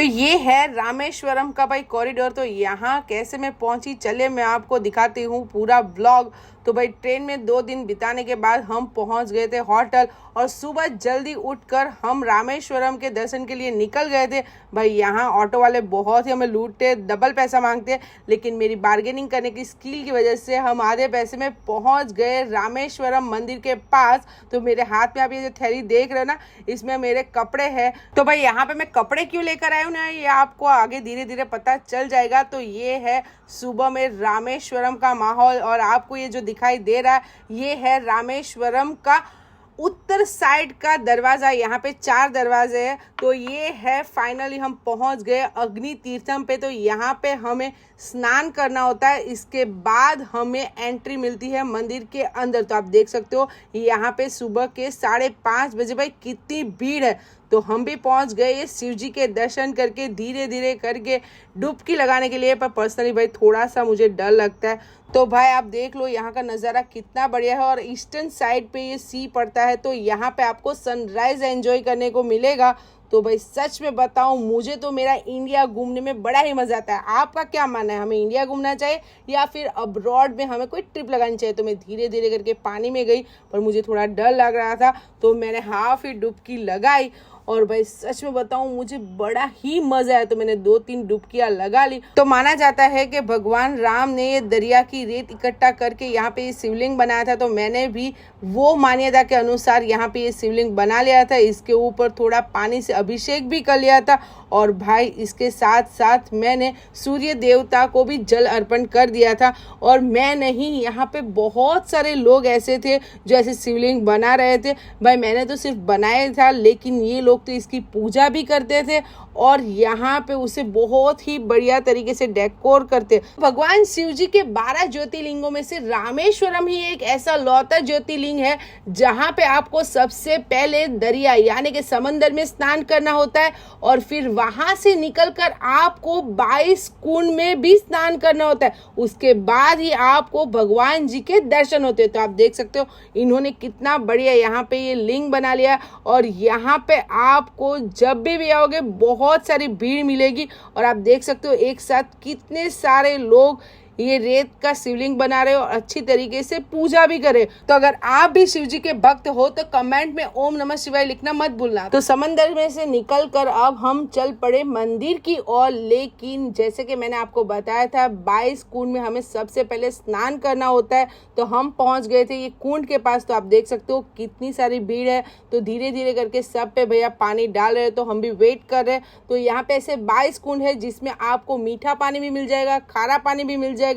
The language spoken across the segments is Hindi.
तो ये है रामेश्वरम का भाई कॉरिडोर। तो यहाँ कैसे मैं पहुंची, चले मैं आपको दिखाती हूँ पूरा ब्लॉग। तो भाई ट्रेन में 2 दिन बिताने के बाद हम पहुंच गए थे होटल और सुबह जल्दी उठकर हम रामेश्वरम के दर्शन के लिए निकल गए थे। भाई यहाँ ऑटो वाले बहुत ही हमें लूटते, डबल पैसा मांगते, लेकिन मेरी बार्गेनिंग करने की स्किल की वजह से हम आधे पैसे में पहुंच गए रामेश्वरम मंदिर के पास। तो मेरे हाथ में आप ये जो थैली देख रहे हो ना, इसमें मेरे कपड़े हैं। तो भाई यहाँ पे मैं कपड़े क्यों लेकर आया हूँ ना, ये आपको आगे धीरे धीरे पता चल जाएगा। तो ये है सुबह में रामेश्वरम का माहौल और आपको ये जो दिखाई दे रहा है ये है रामेश्वरम का उत्तर साइड का दरवाज़ा। यहाँ पे 4 दरवाजे हैं। तो ये है फाइनली हम पहुँच गए अग्नि तीर्थम पे। तो यहाँ पे हमें स्नान करना होता है, इसके बाद हमें एंट्री मिलती है मंदिर के अंदर। तो आप देख सकते हो यहाँ पे सुबह के 5:30 बजे भाई कितनी भीड़ है। तो हम भी पहुंच गए ये शिव जी के दर्शन करके धीरे धीरे करके डुबकी लगाने के लिए। पर पर्सनली भाई थोड़ा सा मुझे डर लगता है। तो भाई आप देख लो यहाँ का नज़ारा कितना बढ़िया है और ईस्टर्न साइड पे ये सी पड़ता है। तो यहाँ पे आपको सनराइज एंजॉय करने को मिलेगा। तो भाई सच में बताऊं, मुझे तो मेरा इंडिया घूमने में बड़ा ही मज़ा आता है। आपका क्या मानना है, हमें इंडिया घूमना चाहिए या फिर अब्रॉड में हमें कोई ट्रिप लगानी चाहिए? तो मैं धीरे धीरे करके पानी में गई, पर मुझे थोड़ा डर लग रहा था तो मैंने हाफ ही डुबकी लगाई और भाई सच में बताऊं मुझे बड़ा ही मजा आया। तो मैंने 2-3 डुबकियां लगा ली। तो माना जाता है कि भगवान राम ने ये दरिया की रेत इकट्ठा करके यहाँ पे ये शिवलिंग बनाया था। तो मैंने भी वो मान्यता के अनुसार यहाँ पे ये शिवलिंग बना लिया था। इसके ऊपर थोड़ा पानी से अभिषेक भी कर लिया था और भाई इसके साथ साथ मैंने सूर्य देवता को भी जल अर्पण कर दिया था। और मैं नहीं, यहाँ पे बहुत सारे लोग ऐसे थे जो ऐसे शिवलिंग बना रहे थे। भाई मैंने तो सिर्फ बनाया था, लेकिन ये लोग तो इसकी पूजा भी करते थे और यहाँ पे उसे बहुत ही बढ़िया तरीके से डेकोर करते। भगवान शिव जी के 12 ज्योतिर्लिंगों में से रामेश्वरम ही एक ऐसा लौता ज्योतिर्लिंग है जहाँ पे आपको सबसे पहले दरिया यानी कि समंदर में स्नान करना होता है और फिर वहां से निकलकर आपको 22 कुंड में भी स्नान करना होता है। उसके बाद ही आपको भगवान जी के दर्शन होते हैं। तो आप देख सकते हो इन्होंने कितना बढ़िया यहाँ पे ये लिंग बना लिया और यहाँ पे आपको जब भी आओगे बहुत सारी भीड़ मिलेगी। और आप देख सकते हो एक साथ कितने सारे लोग ये रेत का शिवलिंग बना रहे हो और अच्छी तरीके से पूजा भी करे। तो अगर आप भी शिव जी के भक्त हो तो कमेंट में ओम नमः शिवाय लिखना मत भूलना। तो समंदर में से निकलकर अब हम चल पड़े मंदिर की ओर। लेकिन जैसे कि मैंने आपको बताया था 22 कुंड में हमें सबसे पहले स्नान करना होता है। तो हम पहुंच गए थे ये कुंड के पास। तो आप देख सकते हो कितनी सारी भीड़ है। तो धीरे धीरे करके सब पे भैया पानी डाल रहे हैं, तो हम भी वेट कर रहे हैं। तो यहाँ पे ऐसे 22 कुंड है जिसमें आपको मीठा पानी भी मिल जाएगा, खारा पानी भी मिल जाएगा।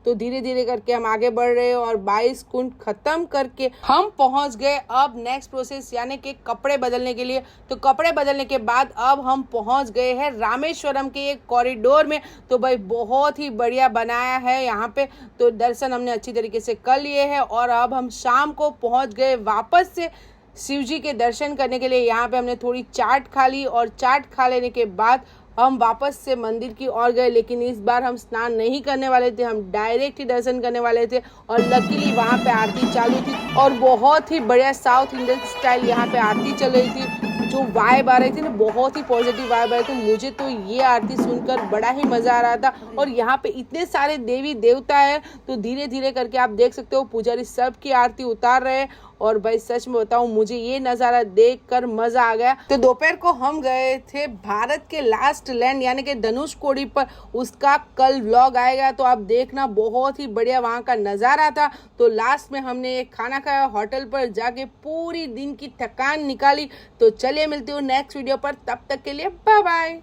तो धीरे धीरे करके हम आगे बढ़ रहे हैं और 22 कुंड खत्म करके हम पहुंच गए अब नेक्स्ट प्रोसेस यानी कि कपड़े बदलने के लिए। तो कपड़े बदलने के बाद अब हम पहुंच गए हैं रामेश्वरम के एक कॉरिडोर में। तो भाई बहुत ही बढ़िया बनाया है यहाँ पे। तो दर्शन हमने अच्छी तरीके से कर लिए हैं और अब हम शाम को पहुंच गए वापस से शिव जी के दर्शन करने के लिए। यहाँ पे हमने थोड़ी चाट खा ली और चाट खा लेने के बाद हम वापस से मंदिर की ओर गए। लेकिन इस बार हम स्नान नहीं करने वाले थे, हम डायरेक्ट ही दर्शन करने वाले थे। और लकीली वहाँ पे आरती चालू थी और बहुत ही बढ़िया साउथ इंडियन स्टाइल यहाँ पे आरती चल रही थी। जो वाइब आ रही थी ना, बहुत ही पॉजिटिव वाइब आ रही थी। मुझे तो ये आरती सुनकर बड़ा ही मज़ा आ रहा था। और यहाँ पे इतने सारे देवी देवता है तो धीरे धीरे करके आप देख सकते हो पुजारी सब की आरती उतार रहे हैं। और भाई सच में बताऊं मुझे ये नज़ारा देखकर मज़ा आ गया। तो दोपहर को हम गए थे भारत के लास्ट लैंड यानी कि धनुषकोडी पर। उसका कल व्लॉग आएगा तो आप देखना, बहुत ही बढ़िया वहाँ का नज़ारा था। तो लास्ट में हमने एक खाना खाया होटल पर जाके, पूरी दिन की थकान निकाली। तो चलिए मिलती हूँ नेक्स्ट वीडियो पर, तब तक के लिए बाय बाय।